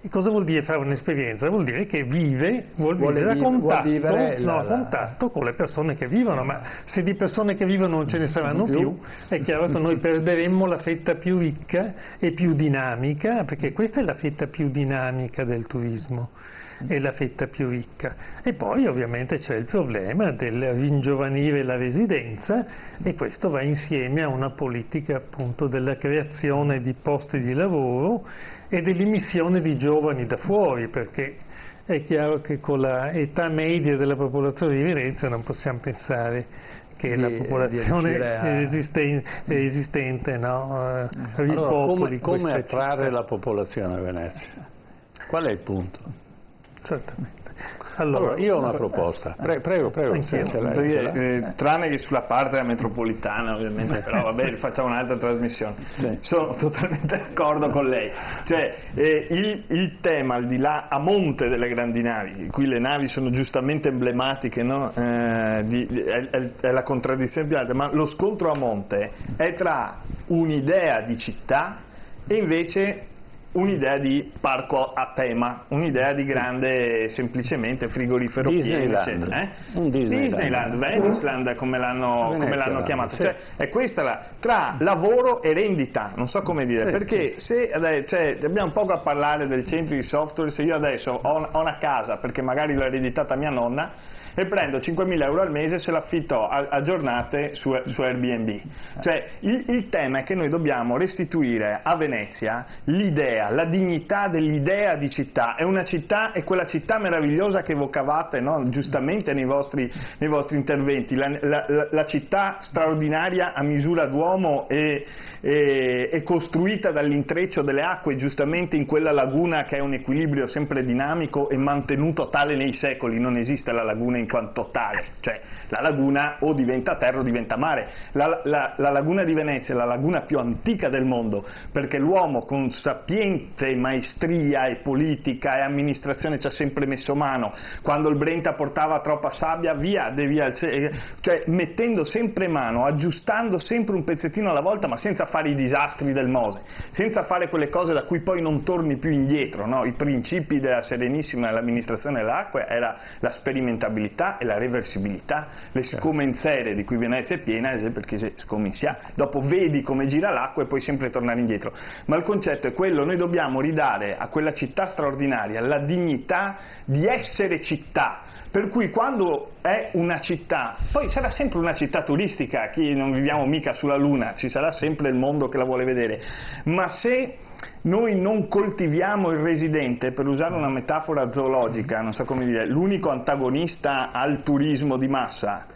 E cosa vuol dire fare un'esperienza? Vuol dire che vuol vivere a contatto con le persone che vivono, ma se di persone che vivono non ce ne saranno più, è chiaro che noi perderemmo la fetta più ricca e più dinamica, perché questa è la fetta più dinamica del turismo, è la fetta più ricca. E poi ovviamente c'è il problema del ringiovanire la residenza, e questo va insieme a una politica appunto della creazione di posti di lavoro e dell'immissione di giovani da fuori, perché è chiaro che con l'età media della popolazione di Venezia non possiamo pensare che la popolazione esistente ripopoli. Come attrarre la popolazione a Venezia? Qual è il punto? Certamente. Allora, io ho una proposta. Prego. Tranne che sulla parte della metropolitana, ovviamente, però vabbè, facciamo un'altra trasmissione. Sì. Sono totalmente d'accordo con lei. Cioè, il tema, al di là a monte delle grandi navi, qui le navi sono giustamente emblematiche, no? È la contraddizione più alta, ma lo scontro a monte è tra un'idea di città e invece un'idea di parco a tema, un'idea di grande semplicemente frigorifero pieno, eccetera. Un Disneyland, Veniceland come l'hanno chiamato. Sì. Cioè, è questa tra lavoro e rendita, non so come dire, perché se abbiamo poco a parlare del centro di software, se io adesso ho una casa perché magari l'ho ereditata mia nonna, e prendo 5.000 euro al mese se l'affitto a giornate su Airbnb. Cioè il tema è che noi dobbiamo restituire a Venezia l'idea, la dignità dell'idea di città. È una città, è quella città meravigliosa che evocavate, no? Giustamente nei vostri interventi, la città straordinaria a misura d'uomo e costruita dall'intreccio delle acque, giustamente in quella laguna che è un equilibrio sempre dinamico e mantenuto tale nei secoli. Non esiste la laguna in quanto tale, cioè la laguna o diventa terra o diventa mare. La laguna di Venezia è la laguna più antica del mondo, perché l'uomo con sapiente maestria e politica e amministrazione ci ha sempre messo mano. Quando il Brenta portava troppa sabbia, via, cioè mettendo sempre mano, aggiustando sempre un pezzettino alla volta, ma senza fare i disastri del Mose, senza fare quelle cose da cui poi non torni più indietro, no? I principi della Serenissima e dell'amministrazione dell'acqua era la sperimentabilità e la reversibilità. Le scomensere di cui Venezia è piena, perché se scominsia, dopo vedi come gira l'acqua e puoi sempre tornare indietro. Ma il concetto è quello: noi dobbiamo ridare a quella città straordinaria la dignità di essere città. Per cui quando è una città, poi sarà sempre una città turistica, chi non viviamo mica sulla Luna, ci sarà sempre il mondo che la vuole vedere, ma se noi non coltiviamo il residente, per usare una metafora zoologica, non so come dire, l'unico antagonista al turismo di massa,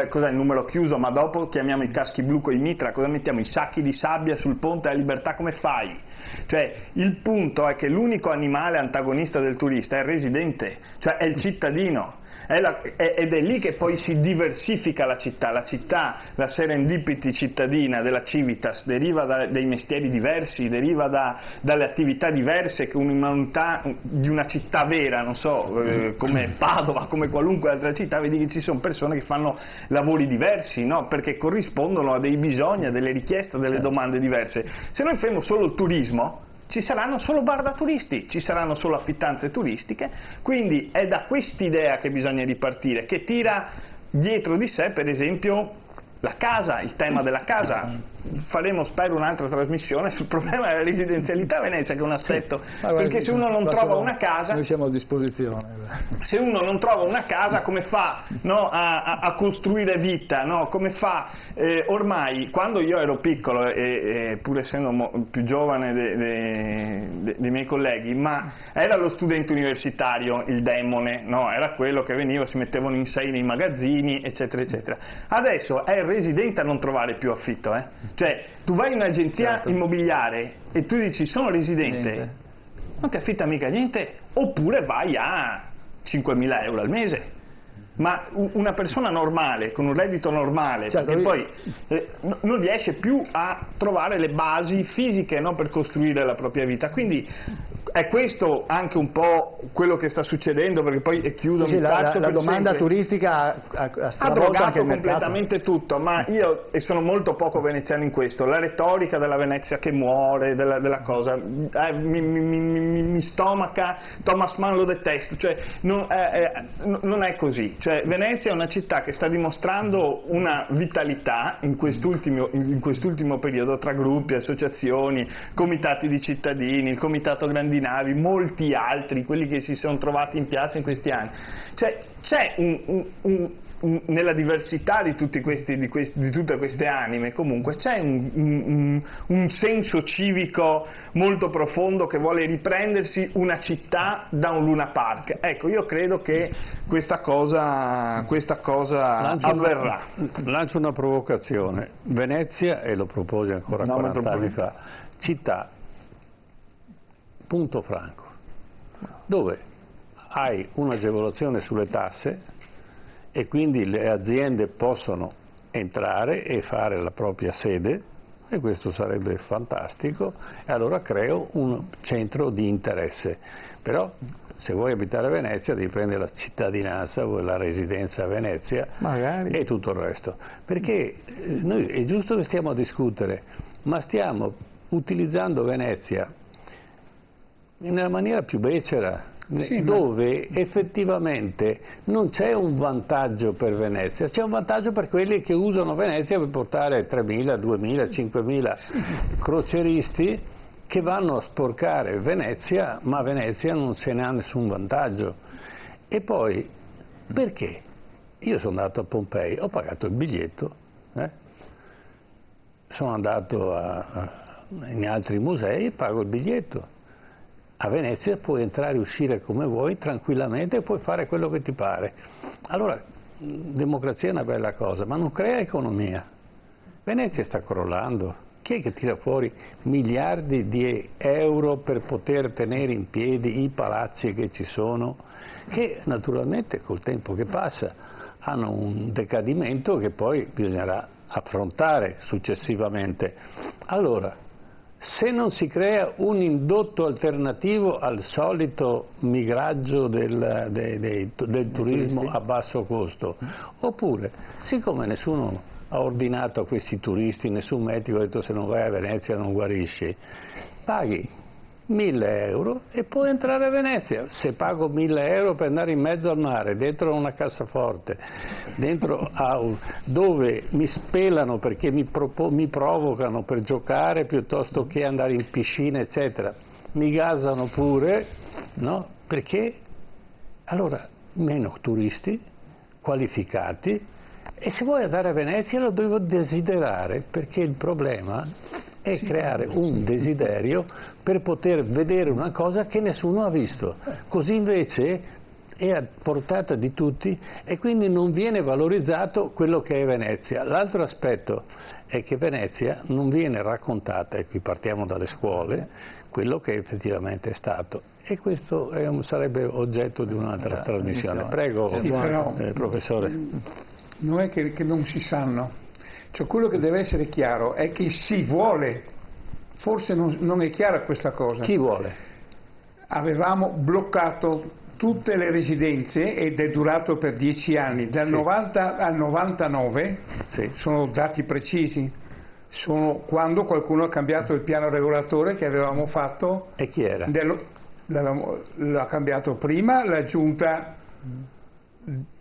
cos'è il numero chiuso, ma dopo chiamiamo i caschi blu con i mitra, cosa mettiamo? I sacchi di sabbia sul ponte della Libertà, come fai? Cioè il punto è che l'unico animale antagonista del turista è il residente, cioè è il cittadino. Ed è lì che poi si diversifica la città, la serendipity cittadina della civitas deriva dai mestieri diversi, deriva dalle attività diverse che un'umanità di una città vera, non so, come Padova, come qualunque altra città, vedi che ci sono persone che fanno lavori diversi, no? Perché corrispondono a dei bisogni, a delle richieste, a delle domande diverse. Se noi facciamo solo il turismo, ci saranno solo bar da turisti, ci saranno solo affittanze turistiche, quindi è da quest'idea che bisogna ripartire, che tira dietro di sé per esempio la casa, il tema della casa. Faremo, spero, un'altra trasmissione sul problema della residenzialità a Venezia, che è un aspetto, perché se uno non trova una casa, noi siamo a disposizione. Se uno non trova una casa, come fa, no, a costruire vita, no? Come fa? Ormai, quando io ero piccolo, pur essendo più giovane dei miei colleghi, ma era lo studente universitario il demone, no? Era quello che veniva, si mettevano in sei nei magazzini, eccetera, eccetera. Adesso è il residente a non trovare più affitto, Cioè, tu vai in un'agenzia immobiliare e tu dici sono residente, non ti affitta mica niente, oppure vai a 5.000 euro al mese. Ma una persona normale, con un reddito normale, perché poi non riesce più a trovare le basi fisiche, no, per costruire la propria vita. Quindi è questo anche un po' quello che sta succedendo, perché poi chiudo, mi taccio la domanda sempre. Turistica ha drogato completamente tutto, ma io, e sono molto poco veneziano in questo, la retorica della Venezia che muore, della cosa, mi stomaca. Thomas Mann lo detesto, cioè non è così. Cioè, Venezia è una città che sta dimostrando una vitalità in quest'ultimo periodo, tra gruppi, associazioni, comitati di cittadini, il comitato Grandi Navi, molti altri, quelli che si sono trovati in piazza in questi anni. Cioè, c'è nella diversità di tutte queste anime, comunque c'è un senso civico molto profondo che vuole riprendersi una città da un Luna Park. Ecco, io credo che questa cosa avverrà. Lancio una provocazione. Venezia, e lo proposi ancora 40 anni fa, città punto franco, dove hai un'agevolazione sulle tasse e quindi le aziende possono entrare e fare la propria sede, e questo sarebbe fantastico, e allora creo un centro di interesse. Però se vuoi abitare a Venezia devi prendere la cittadinanza o la residenza a Venezia, magari, e tutto il resto, perché noi è giusto che stiamo a discutere, ma stiamo utilizzando Venezia nella maniera più becera, dove effettivamente non c'è un vantaggio per Venezia, c'è un vantaggio per quelli che usano Venezia per portare 3.000, 2.000, 5.000 croceristi che vanno a sporcare Venezia, ma Venezia non se ne ha nessun vantaggio. E poi, perché? Io sono andato a Pompei, ho pagato il biglietto, sono andato in altri musei e pago il biglietto. A Venezia puoi entrare e uscire come vuoi tranquillamente e puoi fare quello che ti pare. Allora, democrazia è una bella cosa, ma non crea economia. Venezia sta crollando. Chi è che tira fuori miliardi di euro per poter tenere in piedi i palazzi che ci sono, che naturalmente col tempo che passa hanno un decadimento che poi bisognerà affrontare successivamente. Allora, se non si crea un indotto alternativo al solito migraggio del turismo a basso costo, oppure, siccome nessuno ha ordinato a questi turisti, nessun medico ha detto se non vai a Venezia non guarisci, paghi 1.000 euro e puoi entrare a Venezia. Se pago 1.000 euro per andare in mezzo al mare, dentro una cassaforte, dentro dove mi spelano perché mi provocano per giocare piuttosto che andare in piscina, eccetera, mi gasano pure, no? Perché allora meno turisti qualificati. E se vuoi andare a Venezia lo devo desiderare, perché il problema è creare un desiderio per poter vedere una cosa che nessuno ha visto. Così invece è a portata di tutti e quindi non viene valorizzato quello che è Venezia. L'altro aspetto è che Venezia non viene raccontata, e qui partiamo dalle scuole, quello che effettivamente è stato. E questo sarebbe oggetto di un'altra trasmissione. Prego, professore. Non è che non si sanno, cioè quello che deve essere chiaro è che si vuole, forse non è chiara questa cosa. Chi vuole? Avevamo bloccato tutte le residenze ed è durato per 10 anni, dal 90 al 99, sono dati precisi, sono quando qualcuno ha cambiato il piano regolatore che avevamo fatto. E chi era? L'ha cambiato prima la giunta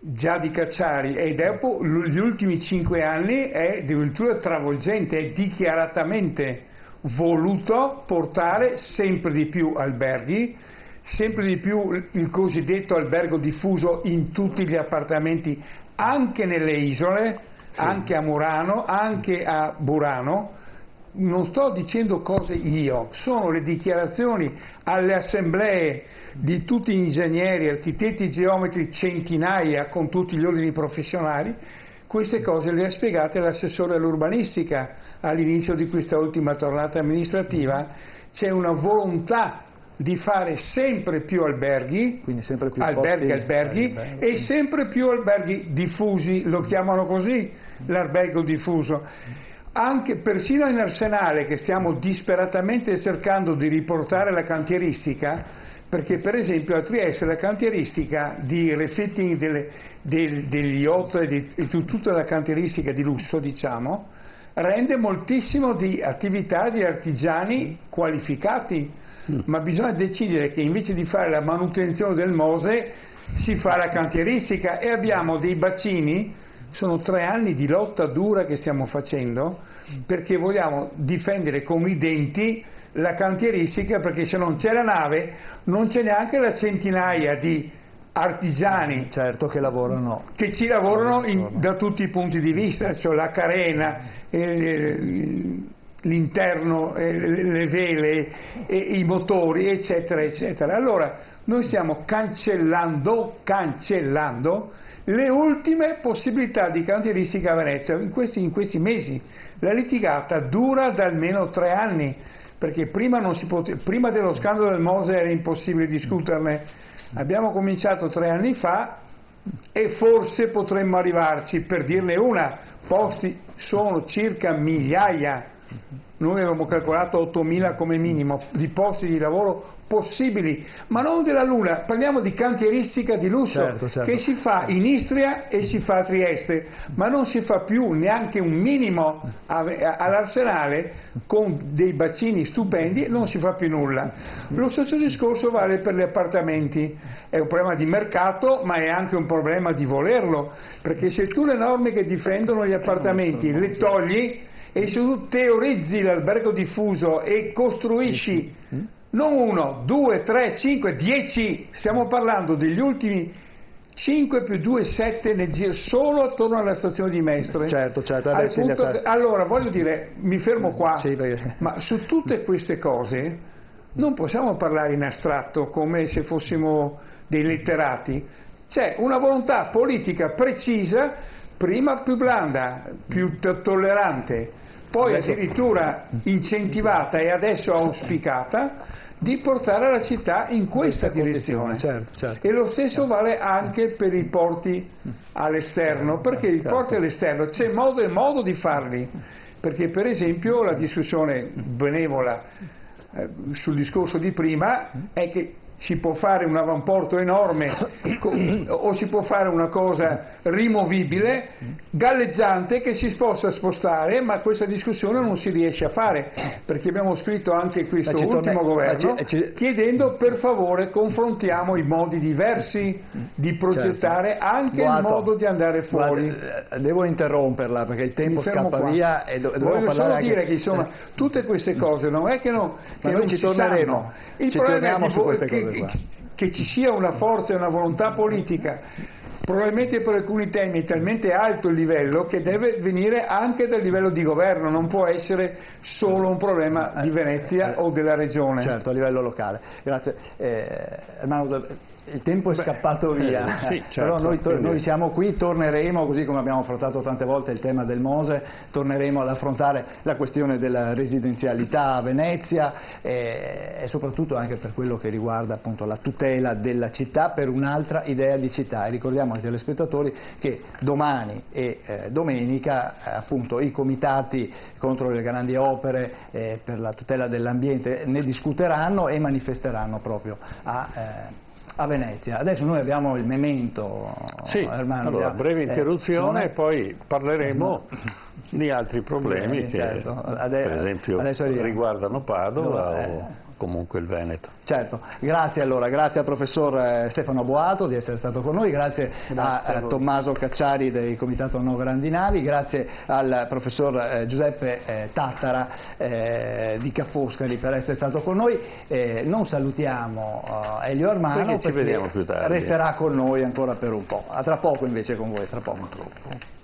già di Cacciari, e dopo gli ultimi 5 anni è addirittura travolgente, è dichiaratamente voluto portare sempre di più alberghi, sempre di più il cosiddetto albergo diffuso in tutti gli appartamenti, anche nelle isole, anche a Murano, anche a Burano. Non sto dicendo cose io, sono le dichiarazioni alle assemblee di tutti gli ingegneri, architetti, geometri, centinaia con tutti gli ordini professionali. Queste cose le ha spiegate l'assessore all'urbanistica all'inizio di questa ultima tornata amministrativa. C'è una volontà di fare sempre più alberghi, quindi sempre più alberghi e sempre più alberghi diffusi, lo chiamano così, l'albergo diffuso. Anche persino in Arsenale, che stiamo disperatamente cercando di riportare la cantieristica, perché per esempio a Trieste la cantieristica di refitting degli yacht e di tutta la cantieristica di lusso, diciamo, rende moltissimo di attività di artigiani qualificati, ma bisogna decidere che invece di fare la manutenzione del Mose si fa la cantieristica, e abbiamo dei bacini. Sono 3 anni di lotta dura che stiamo facendo perché vogliamo difendere come i denti la cantieristica, perché se non c'è la nave non c'è neanche la centinaia di artigiani che lavorano, che ci lavorano da tutti i punti di vista, cioè la carena, l'interno, le vele, i motori, eccetera eccetera. Allora noi stiamo cancellando le ultime possibilità di cantieristica a Venezia in questi mesi. La litigata dura da almeno 3 anni, perché prima dello scandalo del Mose era impossibile discuterne. Abbiamo cominciato 3 anni fa e forse potremmo arrivarci. Per dirne una, posti sono circa migliaia, noi avevamo calcolato 8.000 come minimo di posti di lavoro possibili, ma non della Luna, parliamo di cantieristica di lusso, che si fa in Istria e si fa a Trieste, ma non si fa più neanche un minimo all'Arsenale, con dei bacini stupendi, non si fa più nulla. Lo stesso discorso vale per gli appartamenti, è un problema di mercato, ma è anche un problema di volerlo, perché se tu le norme che difendono gli appartamenti le togli e se tu teorizzi l'albergo diffuso e costruisci non 1, 2, 3, 5, 10, stiamo parlando degli ultimi 5 più 2, 7 nel giro, solo attorno alla stazione di Mestre. Certo, Allora, voglio dire, mi fermo qua, sì, perché... ma su tutte queste cose non possiamo parlare in astratto come se fossimo dei letterati. C'è una volontà politica precisa, prima più blanda, più tollerante, poi addirittura incentivata e adesso auspicata, di portare la città in questa direzione. Certo. E lo stesso vale anche per i porti all'esterno, perché i porti all'esterno c'è modo e modo di farli, perché per esempio la discussione benevola sul discorso di prima è che si può fare un avamporto enorme o si può fare una cosa rimovibile, galleggiante, che si possa spostare, ma questa discussione non si riesce a fare, perché abbiamo scritto anche questo ultimo governo chiedendo per favore confrontiamo i modi diversi di progettare, anche il modo di andare fuori. Devo interromperla perché il tempo scappa via e voglio solo dire che insomma tutte queste cose non è che non ci torneremo, il problema è su queste cose che ci sia una forza e una volontà politica, probabilmente per alcuni temi è talmente alto il livello che deve venire anche dal livello di governo, non può essere solo un problema di Venezia o della regione. Certo, a livello locale. Grazie. Hermano, il tempo è scappato via, sì, certo, però noi siamo qui, torneremo, così come abbiamo affrontato tante volte il tema del Mose, torneremo ad affrontare la questione della residenzialità a Venezia e soprattutto anche per quello che riguarda appunto la tutela della città per un'altra idea di città. E ricordiamo ai telespettatori che domani e domenica appunto i comitati contro le grandi opere per la tutela dell'ambiente ne discuteranno e manifesteranno proprio a Venezia. Adesso noi abbiamo il memento. Sì, Hermano, allora breve interruzione e poi parleremo di altri problemi che per esempio riguardano Padova o comunque il Veneto. Certo, grazie al professor Stefano Boato di essere stato con noi, grazie a Tommaso Cacciari del Comitato No Grandi Navi, grazie al professor Giuseppe Tattara di Ca' Foscari per essere stato con noi. Non salutiamo Elio Armano perché ci vediamo più tardi. Resterà con noi ancora per un po'. A tra poco invece con voi, tra poco.